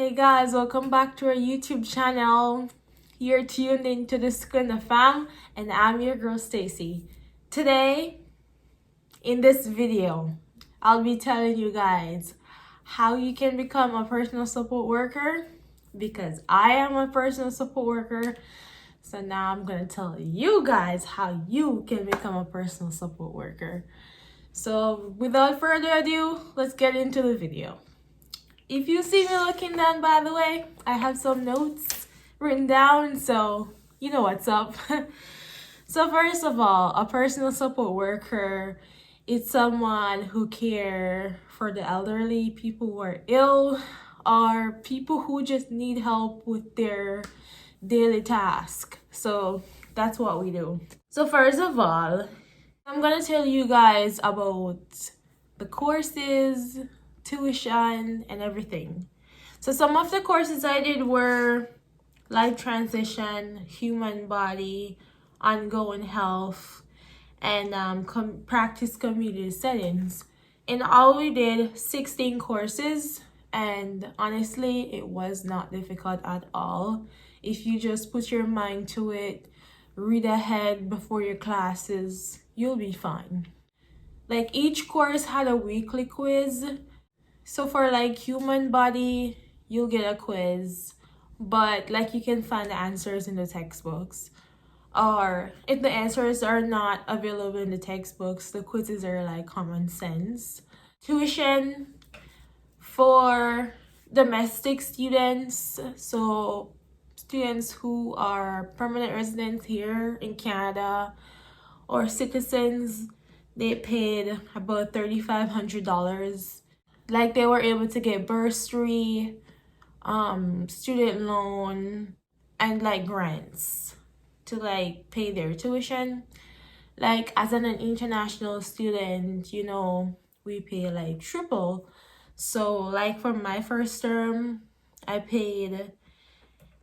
Hey guys, welcome back to our YouTube channel. You're tuned into the Skunda Fam, and I'm your girl Stacy. Today, in this video, I'll be telling you guys how you can become a personal support worker, because I am a personal support worker. So now I'm gonna tell you guys how you can become a personal support worker. So without further ado, let's get into the video. If you see me looking down, by the way, I have some notes written down, so you know what's up. So first of all, a personal support worker is someone who care for the elderly, people who are ill, or people who just need help with their daily task. So that's what we do. So first of all, I'm gonna tell you guys about the courses, tuition, and everything. So some of the courses I did were life transition, human body, ongoing health, and practice community settings. And all we did 16 courses, and honestly it was not difficult at all. If you just put your mind to it, read ahead before your classes, you'll be fine. Like each course had a weekly quiz. So for like human body, you'll get a quiz, but like you can find the answers in the textbooks. Or if the answers are not available in the textbooks, the quizzes are like common sense. Tuition for domestic students, so students who are permanent residents here in Canada or citizens, they paid about $3,500. Like they were able to get bursary, student loan, and like grants to like pay their tuition. Like as an international student, you know, we pay like triple. So like for my first term, I paid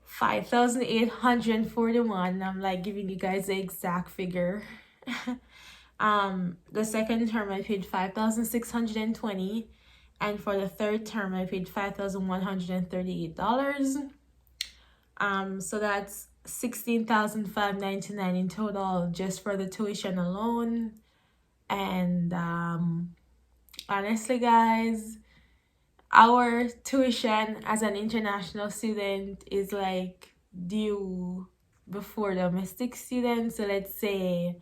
5,841. I'm like giving you guys the exact figure. The second term I paid 5,620, and for the third term I paid $5,138. So that's 16,599 in total just for the tuition alone. And honestly guys, our tuition as an international student is like due before domestic students. So let's say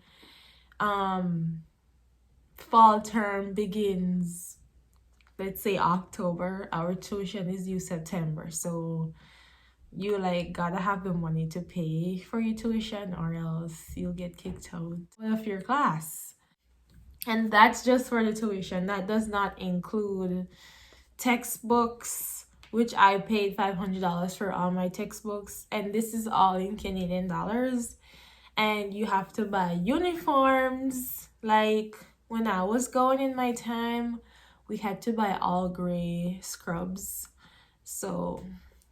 fall term begins, let's say October, our tuition is due September. So you like gotta have the money to pay for your tuition, or else you'll get kicked out of your class. And that's just for the tuition. That does not include textbooks, which I paid $500 for all my textbooks, and this is all in Canadian dollars. And you have to buy uniforms. Like when I was going in my time, we had to buy all gray scrubs. So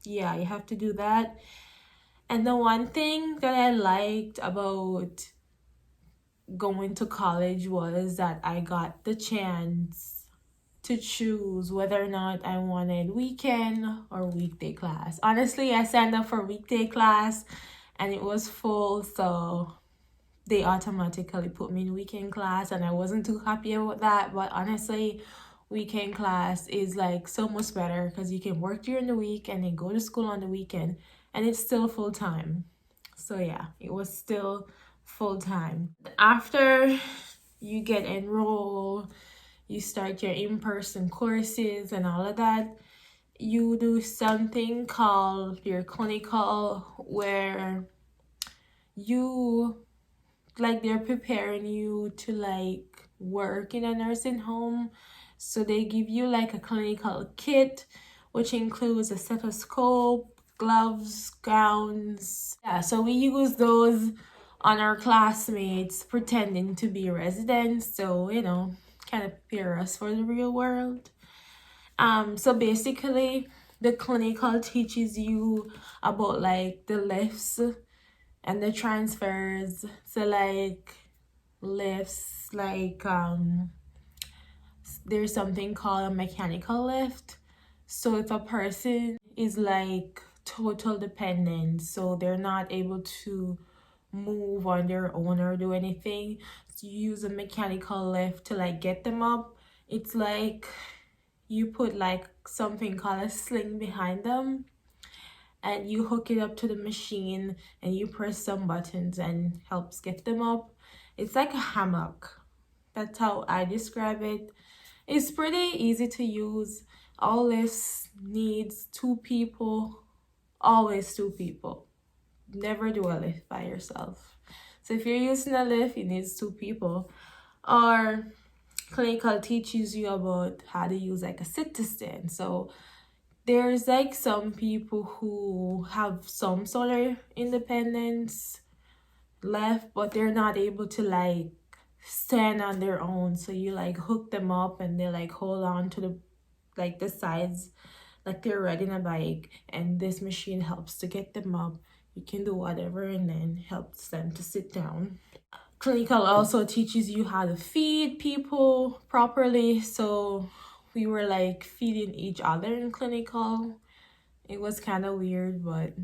yeah, you have to do that. And the one thing that I liked about going to college was that I got the chance to choose whether or not I wanted weekend or weekday class. Honestly, I signed up for weekday class and it was full, so they automatically put me in weekend class, and I wasn't too happy about that. But honestly, weekend class is like so much better because you can work during the week and then go to school on the weekend, and it's still full time. So yeah, it was still full time. After you get enrolled, you start your in-person courses and all of that, you do something called your clinical, where you like they're preparing you to like work in a nursing home. So they give you like a clinical kit, which includes a stethoscope, gloves, gowns. Yeah, so we use those on our classmates pretending to be residents, so you know, kind of prepare us for the real world. So basically the clinical teaches you about like the lifts and the transfers. So like lifts, like there's something called a mechanical lift. So if a person is like total dependent, so they're not able to move on their own or do anything, so you use a mechanical lift to like get them up. It's like you put like something called a sling behind them, and you hook it up to the machine and you press some buttons and helps get them up. It's like a hammock. That's how I describe it. It's pretty easy to use. All this needs two people, always two people. Never do a lift by yourself. So if you're using a lift, it needs two people. Or clinical teaches you about how to use like a sit to stand. So there's like some people who have some sort of independence left, but they're not able to like stand on their own. So you like hook them up and they like hold on to the sides like they're riding a bike, and this machine helps to get them up. You can do whatever and then helps them to sit down. Clinical also teaches you how to feed people properly. So we were like feeding each other in clinical. It was kind of weird, but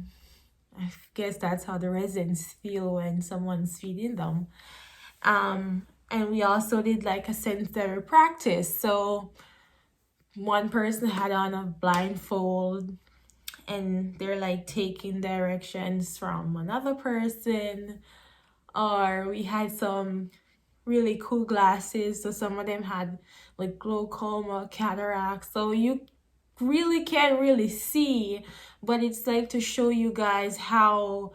I guess that's how the residents feel when someone's feeding them. And we also did like a sensory practice. So one person had on a blindfold and they're like taking directions from another person. Or we had some really cool glasses, so some of them had like glaucoma, cataract, so you really can't really see, but it's like to show you guys how,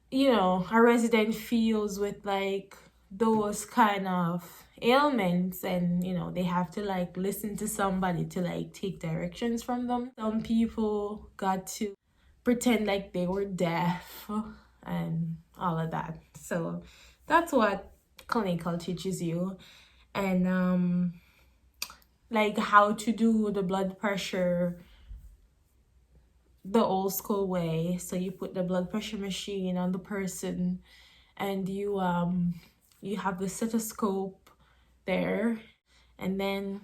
you know, a resident feels with like those kind of ailments, and you know they have to like listen to somebody to like take directions from them. Some people got to pretend like they were deaf and all of that. So that's what clinical teaches you. And like how to do the blood pressure the old school way. So you put the blood pressure machine on the person, and you have the stethoscope there, and then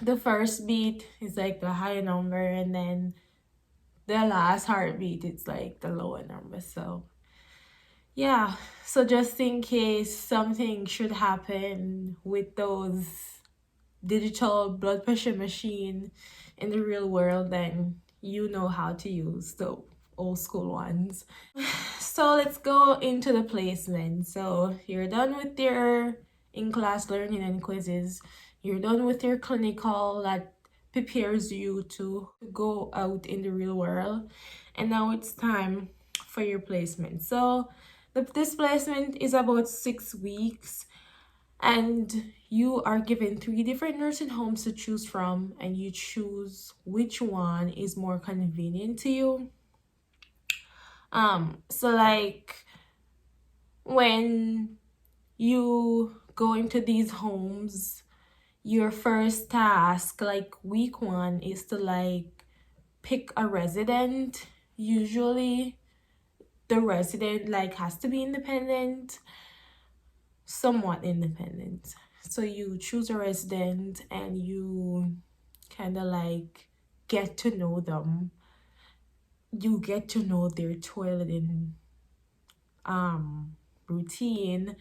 the first beat is like the high number, and then the last heartbeat it's like the lower number. So yeah, so just in case something should happen with those digital blood pressure machine in the real world, then you know how to use the old school ones. So let's go into the placement. So you're done with your in-class learning and quizzes. You're done with your clinical that prepares you to go out in the real world. And now it's time for your placement. So this placement is about 6 weeks, and you are given 3 different nursing homes to choose from, and you choose which one is more convenient to you. So like when you go into these homes, your first task, like week 1, is to like pick a resident. Usually the resident like has to be independent, somewhat independent. So you choose a resident and you kind of like get to know them. You get to know their toileting routine,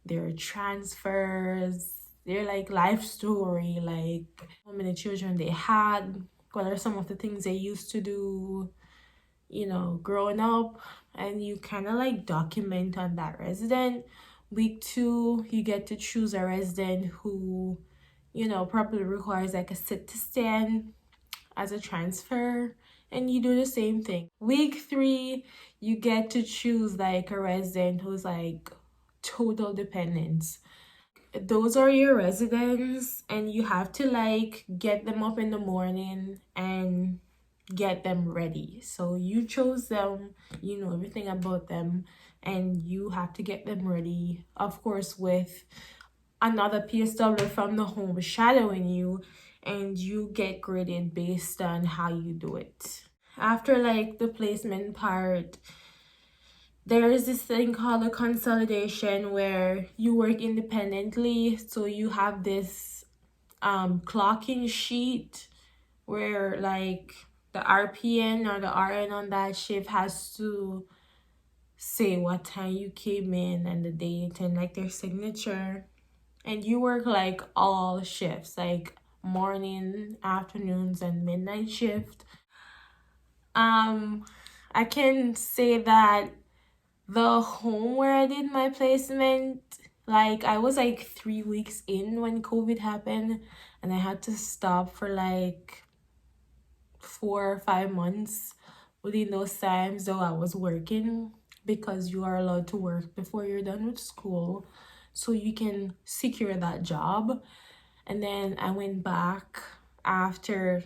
their transfers, their like life story, like how many children they had, what are some of the things they used to do, you know, growing up. And you kind of like document on that resident. Week 2, you get to choose a resident who, you know, probably requires like a sit to stand as a transfer, and you do the same thing. Week 3, you get to choose like a resident who's like total dependence. Those are your residents, and you have to like get them up in the morning and get them ready. So you chose them, you know everything about them, and you have to get them ready, of course, with another PSW from the home shadowing you, and you get graded based on how you do it. After like the placement part, there is this thing called a consolidation where you work independently. So you have this clocking sheet where like the RPN or the RN on that shift has to say what time you came in and the date and like their signature. And you work like all shifts, like morning, afternoons, and midnight shift. I can say that the home where I did my placement, like I was like 3 weeks in when COVID happened, and I had to stop for like 4 or 5 months. Within those times, though, I was working because you are allowed to work before you're done with school, so you can secure that job. And then I went back after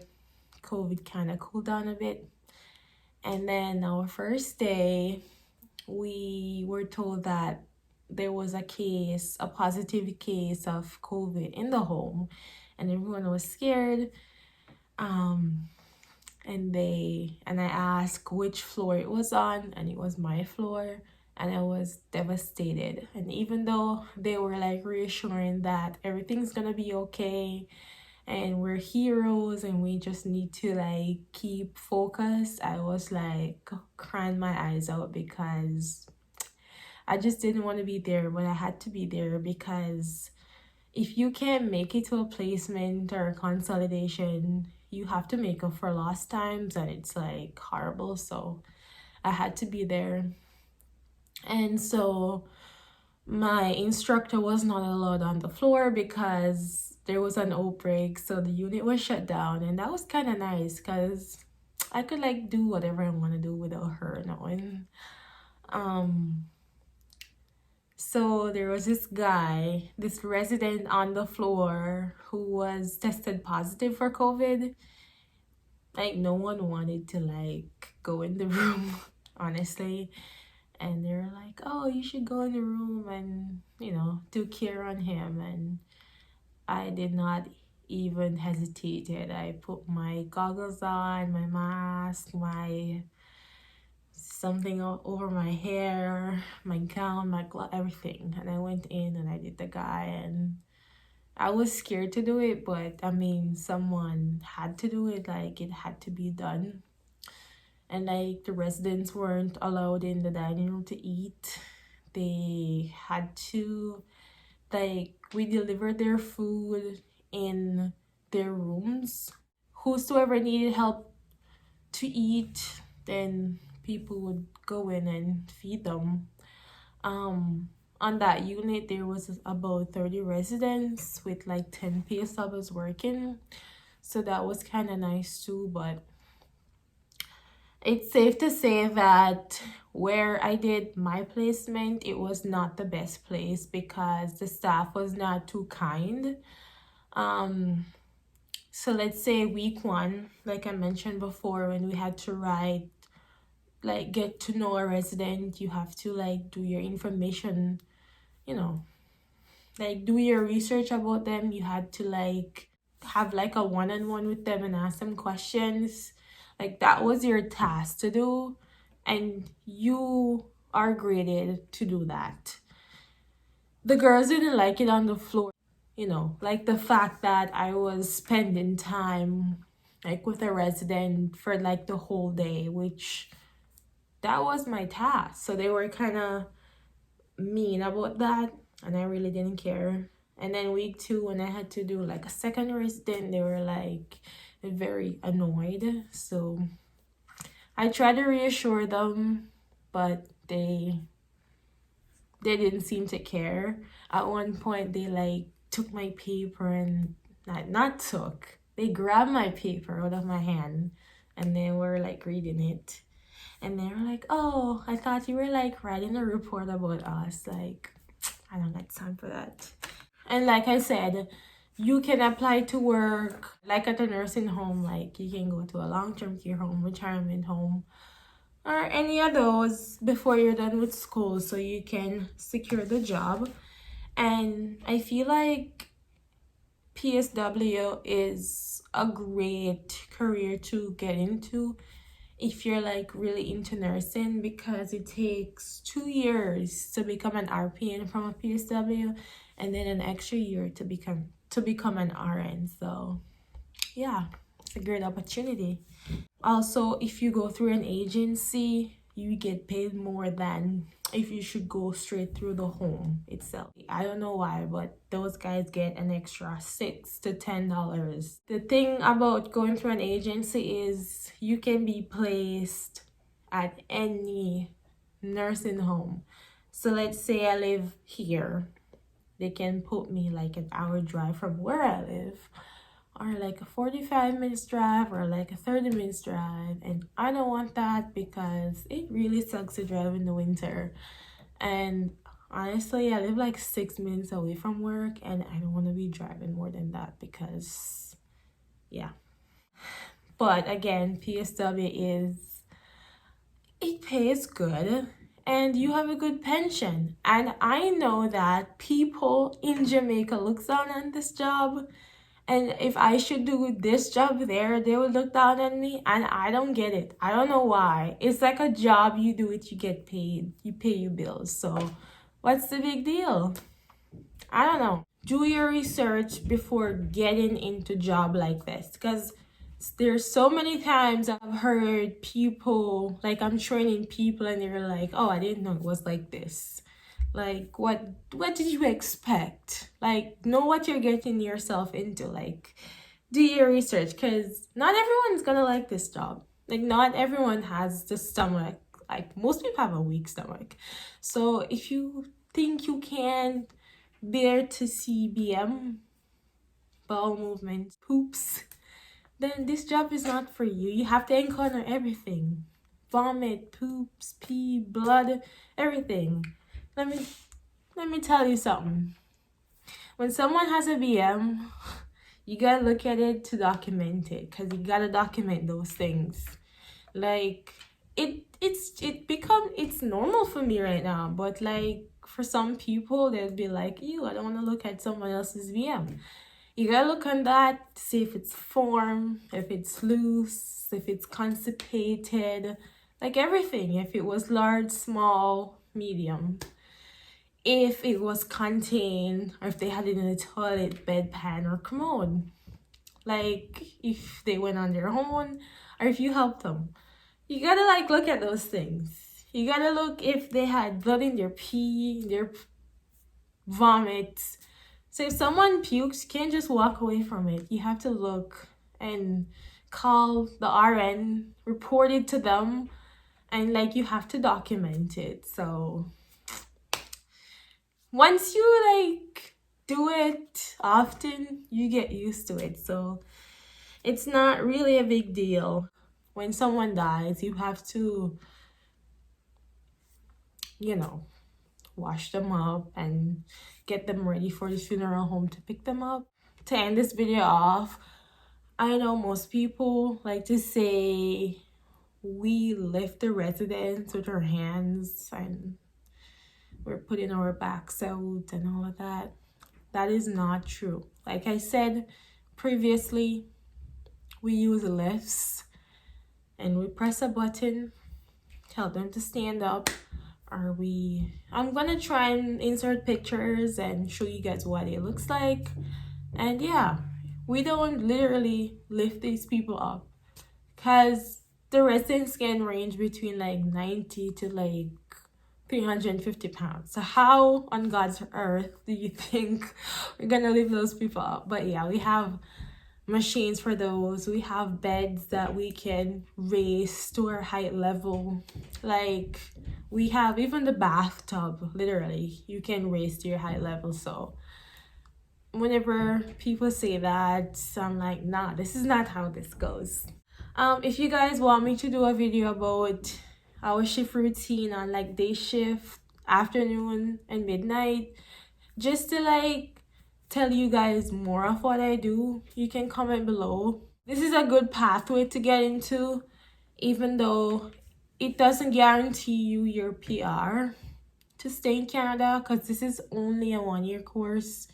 COVID kind of cooled down a bit. And then our first day, we were told that there was a positive case of COVID in the home, and everyone was scared. Um, and I asked which floor it was on, and it was my floor, and I was devastated. And even though they were like reassuring that everything's gonna be okay and we're heroes and we just need to like keep focused, I was like crying my eyes out because I just didn't want to be there, but I had to be there because if you can't make it to a placement or a consolidation, you have to make up for lost times, and it's like horrible. So I had to be there. And so my instructor was not allowed on the floor because there was an outbreak, so the unit was shut down. And that was kind of nice because I could like do whatever I want to do without her knowing. So there was this resident on the floor who was tested positive for COVID. Like no one wanted to like go in the room, honestly. And they were like, oh, you should go in the room and, do care on him. And I did not even hesitate. I put my goggles on, my mask, my something over my hair, my gown, my glove, everything. And I went in and I did the guy, and I was scared to do it, but I mean, someone had to do it, like it had to be done. And like the residents weren't allowed in the dining room to eat. They had to, like, we delivered their food in their rooms. Whosoever needed help to eat, then people would go in and feed them. On that unit, there was about 30 residents with like 10 PSWs working. So that was kind of nice too, but it's safe to say that where I did my placement, it was not the best place because the staff was not too kind. So let's say week 1, like I mentioned before, when we had to write, like get to know a resident, you have to like do your information, like do your research about them. You had to like have like a one-on-one with them and ask them questions. Like that was your task to do, and you are graded to do that. The girls didn't like it on the floor, like the fact that I was spending time like with a resident for like the whole day, which that was my task. So they were kind of mean about that, and I really didn't care. And then week 2, when I had to do like a second resident, they were like very annoyed. So I tried to reassure them, but they didn't seem to care. At one point, they like took my paper and not took. They grabbed my paper out of my hand, and they were like reading it. And they were like, oh, I thought you were like writing a report about us. Like, I don't got time for that. And like I said, you can apply to work like at a nursing home. Like you can go to a long-term care home, retirement home, or any of those before you're done with school, so you can secure the job. And I feel like PSW is a great career to get into if you're like really into nursing, because it takes 2 years to become an RPN from a PSW, and then an extra year to become an RN. So yeah, it's a great opportunity. Also, if you go through an agency, you get paid more than if you should go straight through the home itself. I don't know why, but those guys get an extra $6 to $10. The thing about going through an agency is you can be placed at any nursing home. So let's say I live here, they can put me like an hour drive from where I live, or like a 45 minutes drive, or like a 30 minutes drive, and I don't want that because it really sucks to drive in the winter. And honestly, I live like 6 minutes away from work, and I don't want to be driving more than that because yeah. But again, PSW is, it pays good and you have a good pension. And I know that people in Jamaica look down on this job, and if I should do this job there, they would look down on me, and I don't get it. I don't know why. It's like a job, you do it, you get paid, you pay your bills. So what's the big deal? I don't know. Do your research before getting into job like this, because there's so many times I've heard people, like I'm training people and they're like, oh, I didn't know it was like this. Like, what did you expect? Like, know what you're getting yourself into. Like, do your research, because not everyone's gonna like this job. Like, not everyone has the stomach. Like, most people have a weak stomach. So if you think you can bear to see bowel movements, poops, then this job is not for you. You have to encounter everything. Vomit, poops, pee, blood, everything. Let me tell you something. When someone has a BM, you gotta look at it to document it, because you gotta document those things. Like, it's normal for me right now, but like for some people they'll be like, ew, I don't want to look at someone else's BM. You gotta look on that to see if it's form, if it's loose, if it's constipated, like everything. If it was large, small, medium. If it was contained, or if they had it in a toilet, bedpan, or commode. Like if they went on their own, or if you helped them. You gotta like look at those things. You gotta look if they had blood in their pee, their vomit. So if someone pukes, you can't just walk away from it. You have to look and call the RN, report it to them, and like you have to document it. So once you like do it often, you get used to it. So it's not really a big deal. When someone dies, you have to, wash them up and get them ready for the funeral home to pick them up. To end this video off, I know most people like to say we lift the residents with our hands and we're putting our backs out and all of that. That is not true. Like I said previously, we use lifts and we press a button, tell them to stand up. I'm gonna try and insert pictures and show you guys what it looks like. And yeah, we don't literally lift these people up, because the residents can range between like 90 to like 350 pounds. So how on God's earth do you think we're gonna lift those people up? But yeah, we have machines for those. We have beds that we can raise to our height level. Like we have even the bathtub, literally you can raise to your height level. So whenever people say that, I'm like, nah, this is not how this goes. If you guys want me to do a video about our shift routine on like day shift, afternoon, and midnight, just to like tell you guys more of what I do, you can comment below. This is a good pathway to get into, even though it doesn't guarantee you your PR to stay in Canada, because this is only a 1-year course.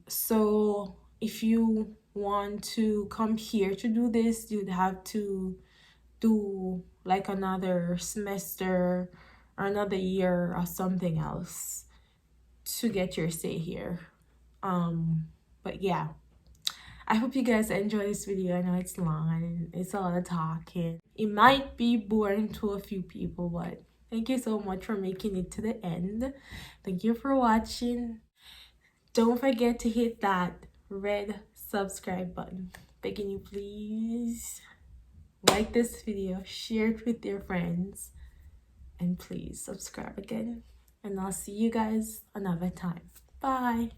So if you want to come here to do this, you'd have to do like another semester or another year or something else to get your stay here. But yeah, I hope you guys enjoy this video. I know it's long and it's a lot of talking. It might be boring to a few people, but thank you so much for making it to the end. Thank you for watching. Don't forget to hit that red subscribe button. Begging you, please. Like this video, share it with your friends, and please subscribe again. And I'll see you guys another time. Bye.